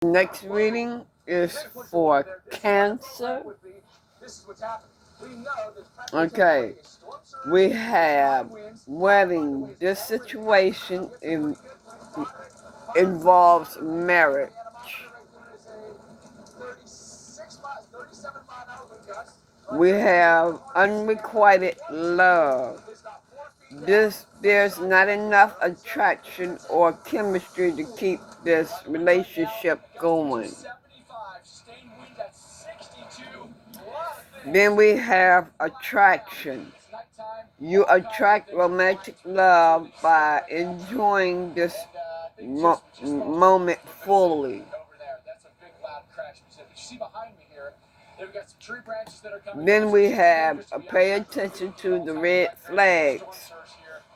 Next reading is for Cancer. Okay, we have wedding. This situation involves marriage. We have unrequited love. There's not enough attraction or chemistry to keep this relationship going. Then we have attraction. You attract romantic love by enjoying this moment fully. Then we have pay attention to the red flags.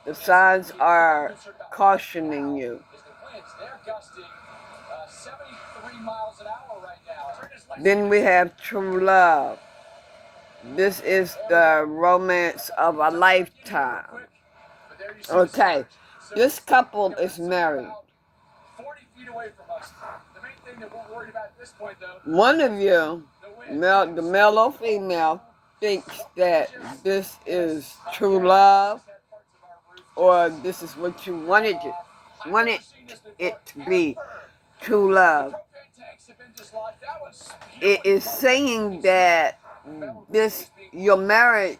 The signs are cautioning you. Then we have true love. This is the romance of a lifetime. Okay, this couple is married. One of you, the male or female, thinks that this is true love, or this is what you wanted it to be, true love. It is saying that your marriage,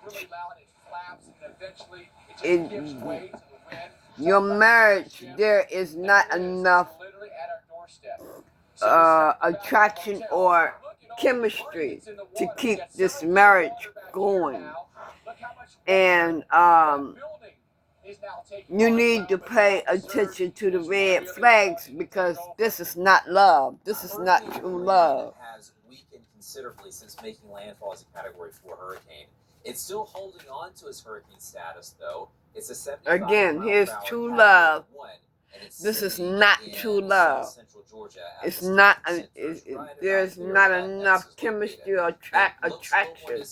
there is not enough attraction or chemistry to keep this marriage going. And you need to pay attention to the red flags, because this is not love. This is not true love. Has weakened considerably since making landfall as a Category 4 hurricane. It's still holding on to its hurricane status, though. It's a 75 Again, here's true love. This is not true love. It's not. There's not enough chemistry or attraction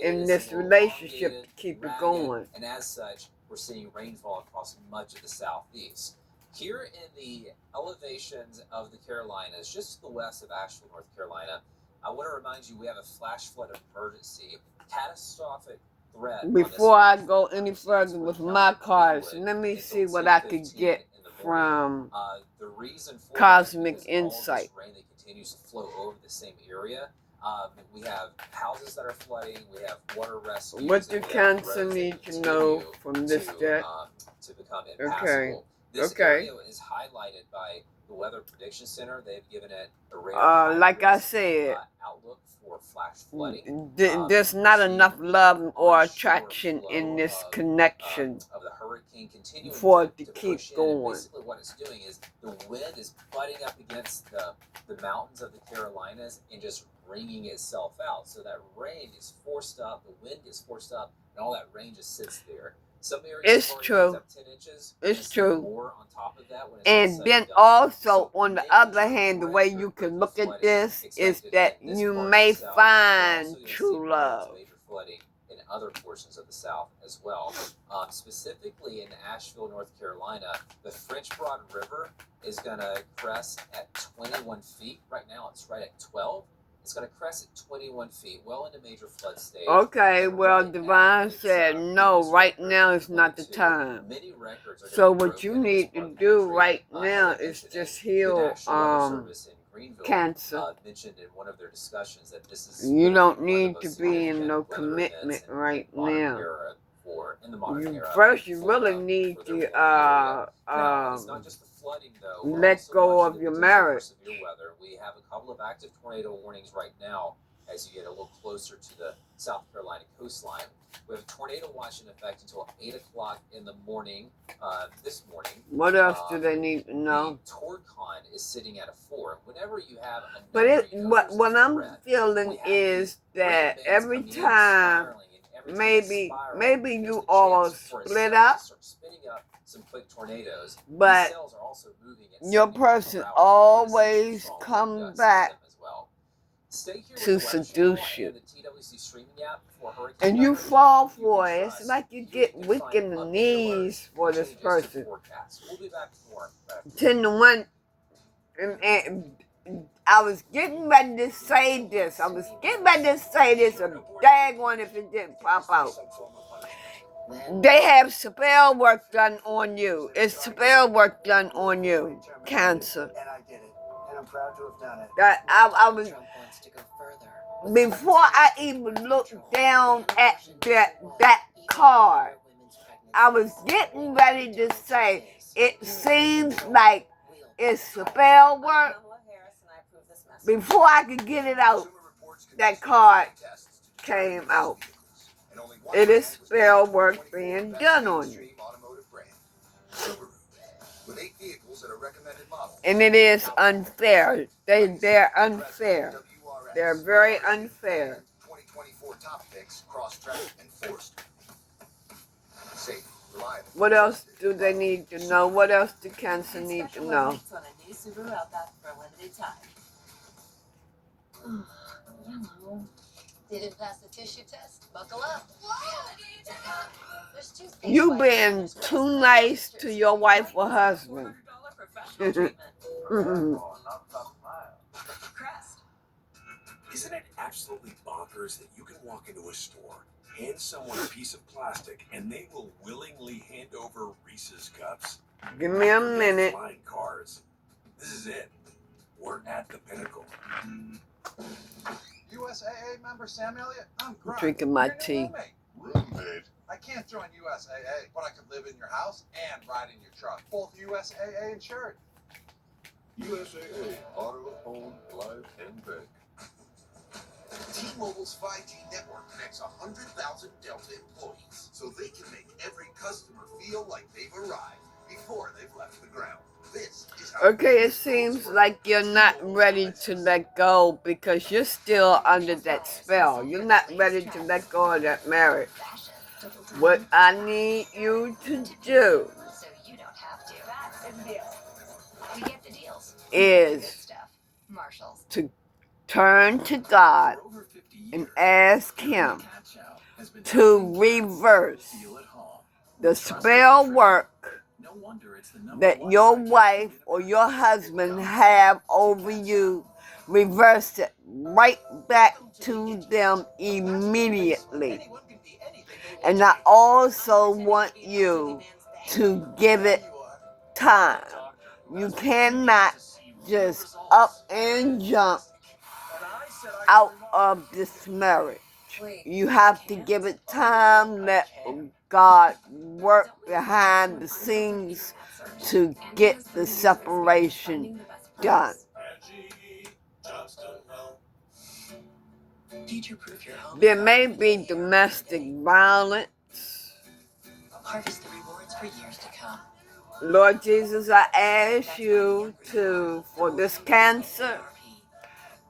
in this relationship to keep it going. And as such, we're seeing rainfall across much of the southeast. Here in the elevations of the Carolinas, just to the west of Asheville, North Carolina, I want to remind you we have a flash flood emergency, catastrophic threat. Before I go any further with my cards, let me see what I could get from Cosmic Insight. Rain that continues to flow over the same area. We have houses that are flooding. We have water rescue. What do Cancer need to know from this deck? To become impassable. This area is highlighted by the Weather Prediction Center. They've given it a radar like I said, outlook for flash flooding. There's not enough love or attraction in this connection of the hurricane continuing for it to keep going. Basically, what it's doing is the wind is butting up against the mountains of the Carolinas and just wringing itself out. So that rain is forced up, the wind is forced up, and all that rain just sits there. Some areas it's true. Up 10 inches, it's true. More on top of that when and then also, on the other hand, the way you can look at this is that you may find true love. Major flooding in other portions of the South as well. Specifically in Asheville, North Carolina, the French Broad River is going to crest at 21 feet. Right now, it's right at 12. It's going to crest at 21 feet, well into major flood stage. Okay, well, Divine said, no, right now is not the time. So what you need to do right now is just heal Cancer. Mentioned in one of their discussions that this is you don't need to be in no commitment right now. First, you really need to let go of your marriage. We have a couple of active tornado warnings right now as you get a little closer to the South Carolina coastline. We have a tornado watch in effect until 8 o'clock in the morning, this morning. What else do they need to know? The Torcon is sitting at a 4. Whenever you have what I'm feeling is that every time maybe you all split up, some quick tornadoes, but your person always come back to seduce you. And you fall for it. It's like you get weak in the knees for this person. 10 to 1, and I was getting ready to say this. And daggone if it didn't pop out. They have spell work done on you. It's spell work done on you. Cancer. And I did it. And I'm proud to have done it. That I was, before I even looked down at that card, I was getting ready to say, it seems like it's spell work. Before I could get it out, that card came out. It is spell work being done on you. And it is unfair. They're unfair. They're very unfair. 2024 top picks, cross-tracked and forced. Safe, reliable. What else do they need to know? What else do Cancer need to know? Didn't pass the tissue test? Buckle up. You been too nice to your wife or husband. Isn't it absolutely bonkers that you can walk into a store, hand someone a piece of plastic, and they will willingly hand over Reese's cups? Give me a minute. Flying cars. This is it. We're at the pinnacle. USAA member Sam Elliott, I'm Grant. Drinking my You're a tea. Roommate. I can't join USAA, but I could live in your house and ride in your truck. Both USAA insured. USAA, auto, home, life, and bank. T-Mobile's 5G network connects 100,000 Delta employees, so they can make every customer feel like they've arrived before they've left the ground. This is how Okay, it seems like you're not ready to let go because you're still under that spell. You're not ready to let go of that marriage. What I need you to do is to turn to God and ask Him to reverse the spell work that your wife or your husband have over you. Reverse it right back to them immediately. And I also want you to give it time. You cannot just up and jump out of this marriage. You have to give it time, let God work behind the scenes to get the separation done. There may be domestic violence. Harvest the rewards for years to come. Lord Jesus, I ask you for this Cancer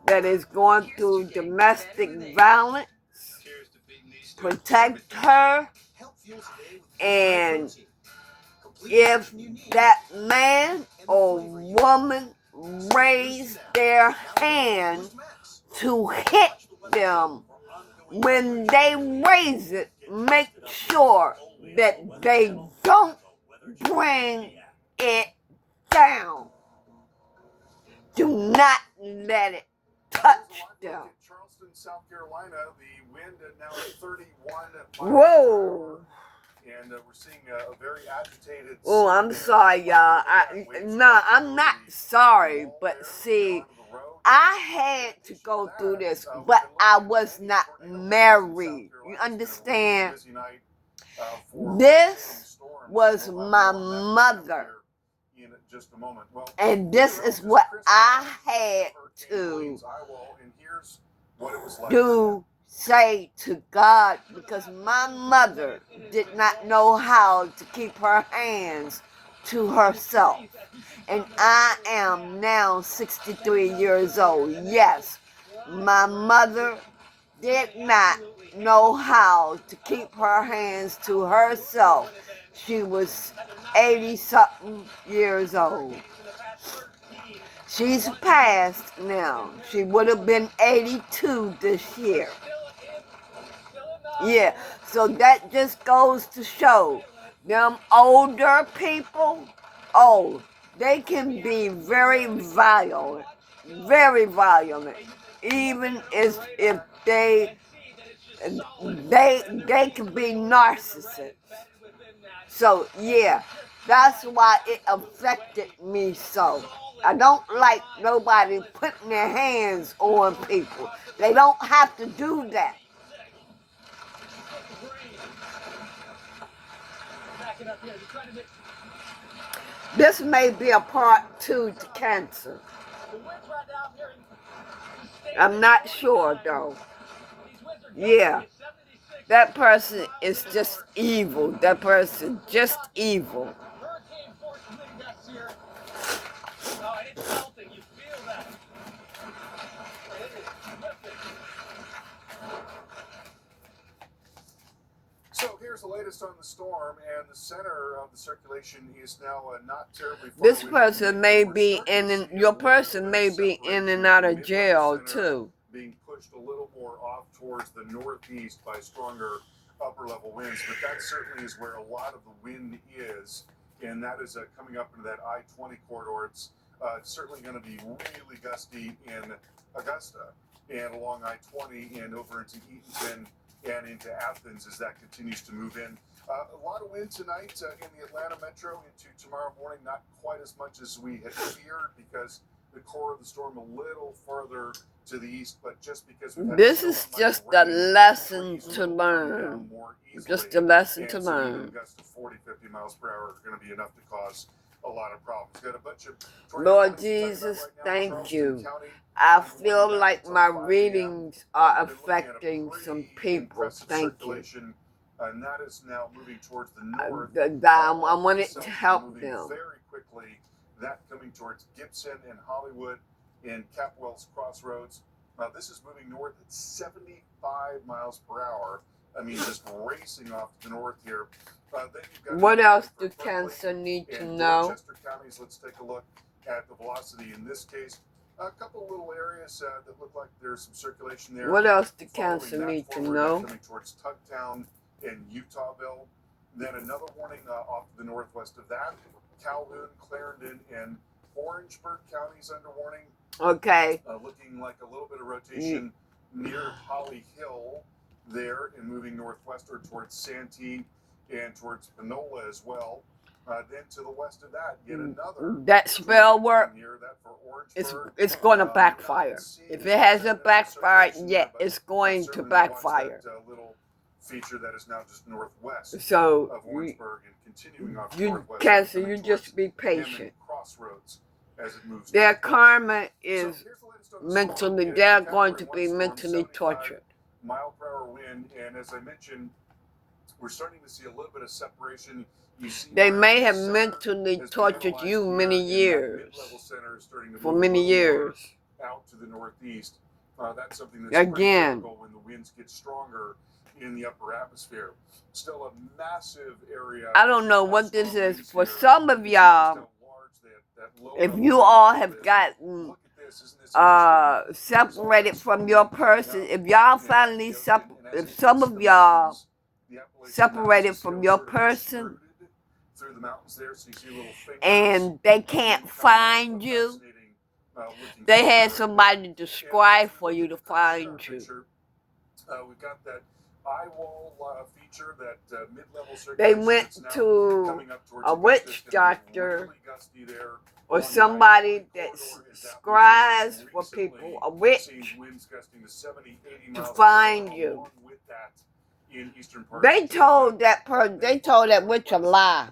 that is going through domestic violence, protect her, and if that man or woman raise their hand to hit them, when they raise it, make sure that they don't bring it down. Do not let it touch them. Charleston, South Carolina, the wind at now 31. Whoa. And we're seeing a very agitated. Oh, I'm sorry, y'all. I'm not sorry, but see, I had to go through this, but I was not married. You understand? This was my mother. And this is what I had to do, say to God, because my mother did not know how to keep her hands to herself. And I am now 63 years old. Yes, my mother did not know how to keep her hands to herself. She was 80-something years old. She's passed now. She would have been 82 this year. Yeah, so that just goes to show them older people, oh, they can be very violent. very violent, even if they can be narcissists. So yeah, that's why it affected me so. I don't like nobody putting their hands on people. They don't have to do that. This may be a part 2 to cancer. I'm not sure though. Yeah. That person is just evil. That person just evil. So here's the latest on the storm, and the center of the circulation is now not terribly far This away person from may We're be starting to in, see your a little person bit may of be in separation and out from of the jail mid-level center too. being pushed a little more off towards the northeast by stronger upper level winds, but that certainly is where a lot of the wind is, and that is coming up into that I-20 corridor. It's certainly going to be really gusty in Augusta and along I-20 and over into Eatonton and into Athens as that continues to move in. A lot of wind tonight in the Atlanta metro into tomorrow morning, not quite as much as we had feared because the core of the storm a little farther to the east, but just because this is just a lesson to learn. Just a lesson to learn. Gusts of 40, 50 miles per hour are going to be enough to cause a lot of problems. Got a bunch of Lord Jesus, thank you. I feel like my readings are affecting some people. Thank you. And that is now moving towards the north. I wanted to help them. Very quickly, that coming towards Gibson and Hollywood and Capwell's Crossroads. This is moving north at 75 miles per hour. I mean, just racing off to the north here. Then you've got what else do cancer need to know? Dorchester counties, let's take a look at the velocity in this case. A couple little areas that look like there's some circulation there. What else do cancer need to know? Coming towards Tugtown and Utahville. Then another warning off to the northwest of that. Calhoun, Clarendon, and Orangeburg counties under warning. Okay. Looking like a little bit of rotation near Holly Hill there and moving northwestward towards Santee and towards Panola as well. Then to the west of that, yet another. That spell work, that it's going to backfire. If it hasn't backfired yet, it's going to backfire. That, little feature that is now just northwest so of Orangeburg and continuing off you northwest. Cancer, you just be patient. Crossroads as it moves their northwest. karma is So mentally, they're going to be mentally tortured. Mile per hour wind, and as I mentioned, we're starting to see a little bit of separation. You see they may have mentally tortured you many years. For many years. Out to the northeast. That's something that's again when the winds get stronger in the upper atmosphere. Still a massive area. I don't know what this is. For some of y'all, if you all have gotten separated from your person, if y'all finally if some of y'all separated from your person and they can't find you, they had somebody to strive for you to find you. We've got that eye wall feature, that mid-level circulation. They went to a witch doctor or somebody that scribes for people, a witch, to find you. They told that person, they told that witch a lie.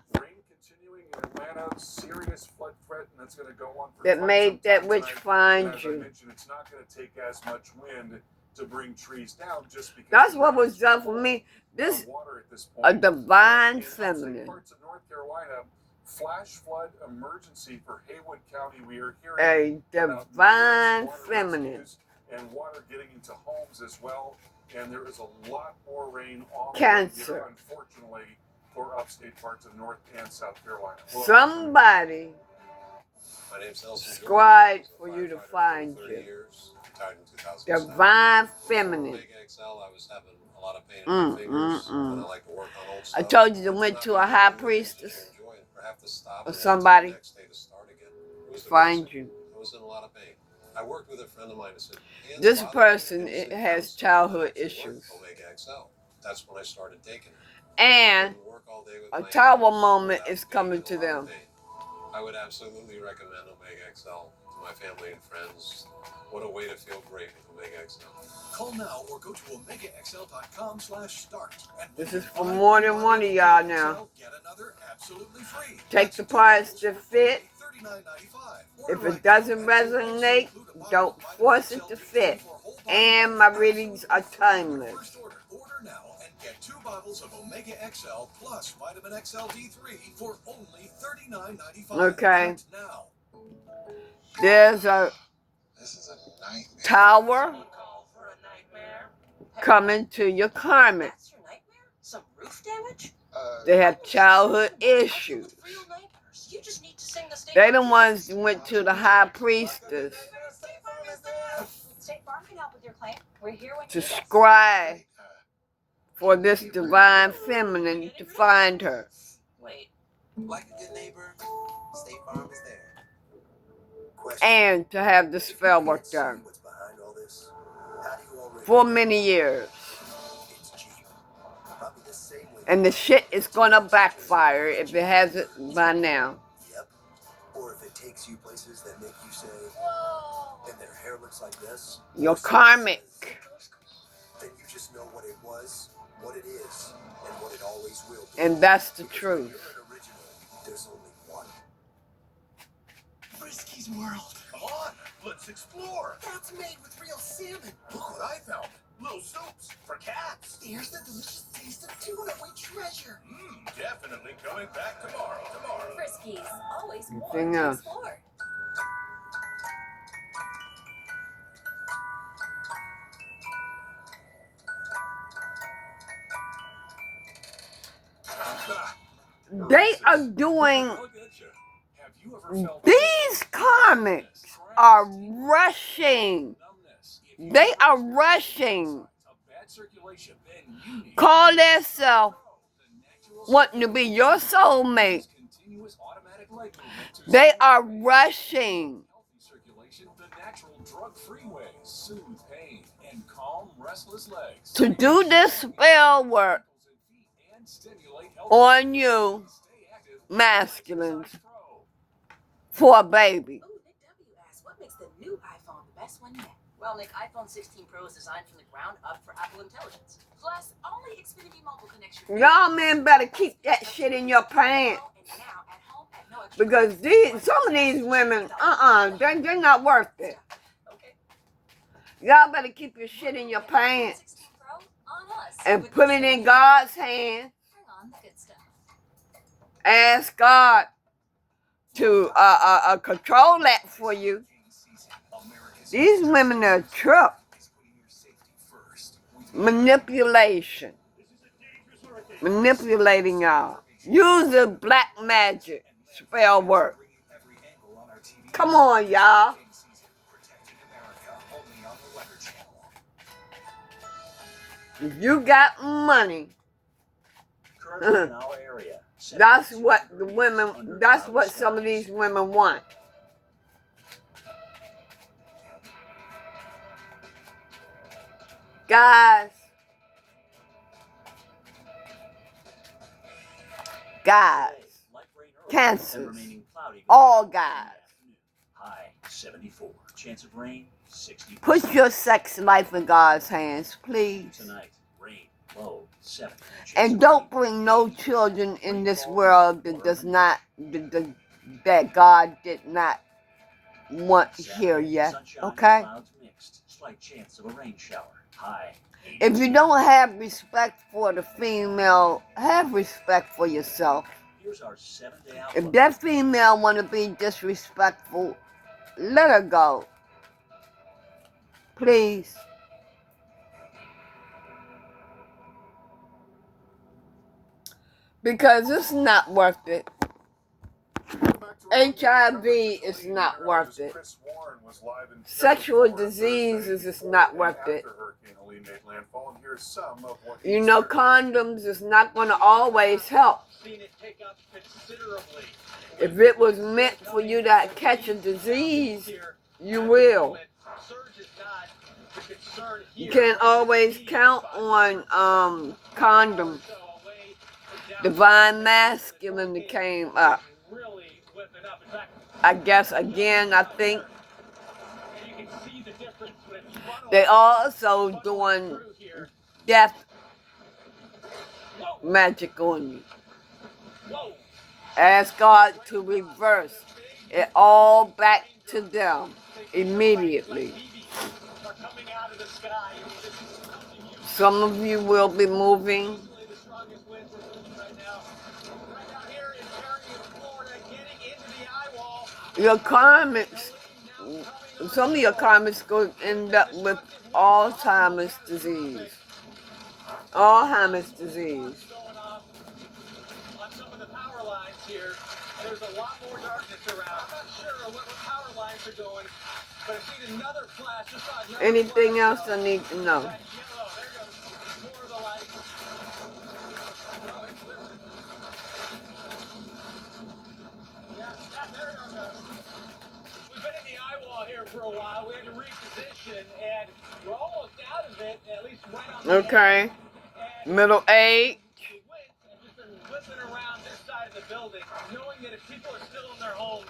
That made that witch find you. It's not going to take as much wind to bring trees down just because. That's what was done for me. This a divine feminine. Parts of North Carolina, flash flood emergency for Haywood County. We are hearing a divine feminine. And water getting into homes as well. And there is a lot more rain on Cancer. Unfortunately, for upstate parts of North and South Carolina. Somebody scribed for you to find you. Divine feminine. I told you to went to a high priestess or somebody to find you. I worked with a friend of mine who said, This person has childhood issues. Omega XL. That's when I started taking it. And a tower moment is coming to them. I would absolutely recommend Omega XL to my family and friends. What a way to feel great with Omega XL. Call now or go to omegaxl.com/start. This is for more than one of y'all now. Get another absolutely free. Take the parts that fit. If it doesn't resonate, don't force it to fit. And my readings are timeless. Order now and get 2 bottles of Omega XL plus Vitamin XL D3 for only $39.95. Okay. Now. There's a This is a nightmare. tower coming to your karmic. That's your nightmare? Some roof damage? They have childhood issues. Real nightmares. You just need to sing the State They the Farm ones that went to the high priestess State Farm is there. State Farm can help with your claim. We're here when to you need us. scribe for this divine feminine to find her. Wait. Like a good neighbor, State Farm is there. And to have the spell worked out What's behind all this? How do you already for many years. It's cheap. Probably the same way. And the shit is gonna backfire if it hasn't by now. Yep. Or if it takes you places that make you say, Whoa. and their hair looks like this. Your or something karmic. says, then you just know what it was, what it is, and what it always will be. And that's the Because truth. when you're an original, there's only one. Frisky's World. Come on, let's explore. That's made with real salmon. Look what I found. Little soups for cats. Here's the delicious taste of tuna we treasure. Definitely coming back tomorrow. Friskies. Always more Thing to else. explore. They are doing, Look at you. Have you ever felt these comics are rushing. numbness? If you They are rushing. signs of bad circulation, then you need Call themselves the natural wanting to be your soulmate. continuous automatic leg movement to They support are rushing healthy circulation. The natural drug-free ways soothe pain and calm restless legs. to do this spell work And stimulate healthy on you, stay active. masculines, Pro. for a baby. Ooh, Nick W. asks, what makes the new iPhone the best one yet? Well, Nick, iPhone 16 Pro is designed from the ground up for Apple Intelligence. Plus, only Xfinity Mobile connects your Y'all men better keep that shit in your pants. and now at home at no extra Because some of these women, they're not worth it. Okay. Y'all better keep your shit in your pants 16 Pro on us. and With put it in God's hands. Bring on the good stuff. Ask God to control that for you. These women are trip. Manipulation. Manipulating y'all. Use the black magic spell work. Come on, y'all. If you got money, Currently in our area, that's what the women, that's what some of these women want. Guys, light rain early, cancers, then remaining cloudy all in the guys. afternoon. High 74. Chance of rain 60%. Put your sex life in God's hands, please. Tonight, rain low 7. And don't bring no children in this world that does not, that God did not want here yet, okay? Clouds mixed. Slight chance of a rain shower. High 80. If you don't have respect for the female, have respect for yourself. Here's our 7-day outlook. If that female want to be disrespectful, let her go. Please. Because it's not worth it. HIV is not worth it. Sexual diseases is not worth it. You know, condoms is not going to always help. If it was meant for you to catch a disease, You will. You can't always count on condoms. Divine Masculine came up. I guess again, I think they also doing death magic on you. Ask God to reverse it all back to them immediately. Some of you will be moving. Your karmics, some of your karmics going to end up with Alzheimer's disease. Alzheimer's disease. There's a lot more darkness around. I'm not sure what power lines are going, but I see another flash. Anything else I need to know? There goes more of the light. Yeah, there it goes. We've been in the eye wall here for a while. We had to reposition, and we're almost out of it, at least right on the okay. Middle age. Around this side of the building, knowing that if people are still in their homes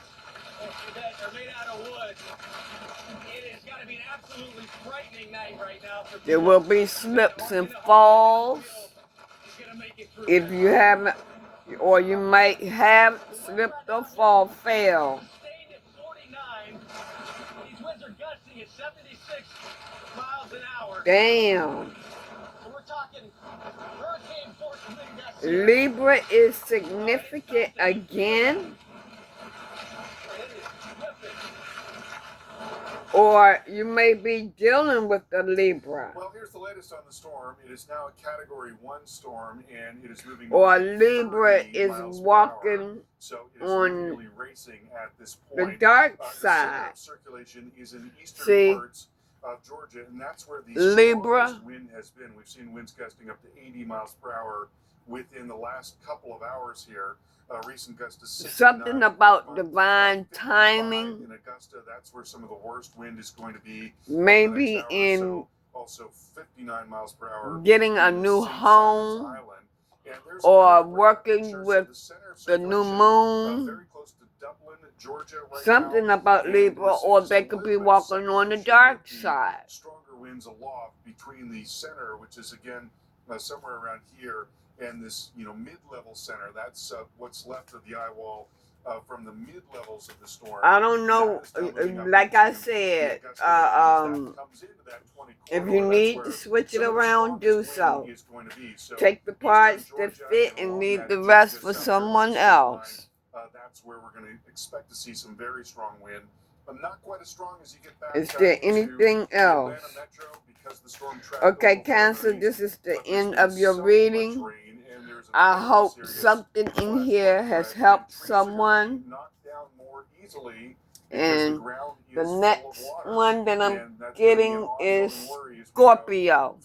that are made out of wood, it has got to be an absolutely frightening night right now. There will be slips and falls if you haven't, or you might have slipped or fell. Staying at 49, these winds are gusting at 76 miles an hour. Damn. So we're talking hurricane force wind gusts. Libra is significant again. Or you may be dealing with the Libra. Well, here's the latest on the storm. It is now a Category 1 storm, and it is moving. Or Libra is walking on really racing at this point. the dark side. The circulation is in eastern See, parts of Georgia, and that's where the Libra wind has been. We've seen winds gusting up to 80 miles per hour within the last couple of hours here. Recent gust to 69. Something about divine timing. In Augusta, that's where some of the worst wind is going to be. Maybe in also 59 miles per hour. Getting a new home or working with the new moon. Very close to Dublin, Georgia, right Something now. about Libra, or they could be walking on the dark side. Stronger winds aloft between the center, which is again somewhere around here, and this mid-level center. That's what's left of the eye wall from the mid-levels of the storm. I don't know, like I said, if you need to switch it around, do so. Take the parts that fit and leave the rest for someone else. That's where we're going to expect to see some very strong wind, but not quite as strong as you get back. Is there anything else? Okay, Cancer, this is the end of your reading. I hope something in here has helped someone. And the next one that I'm getting is Scorpio.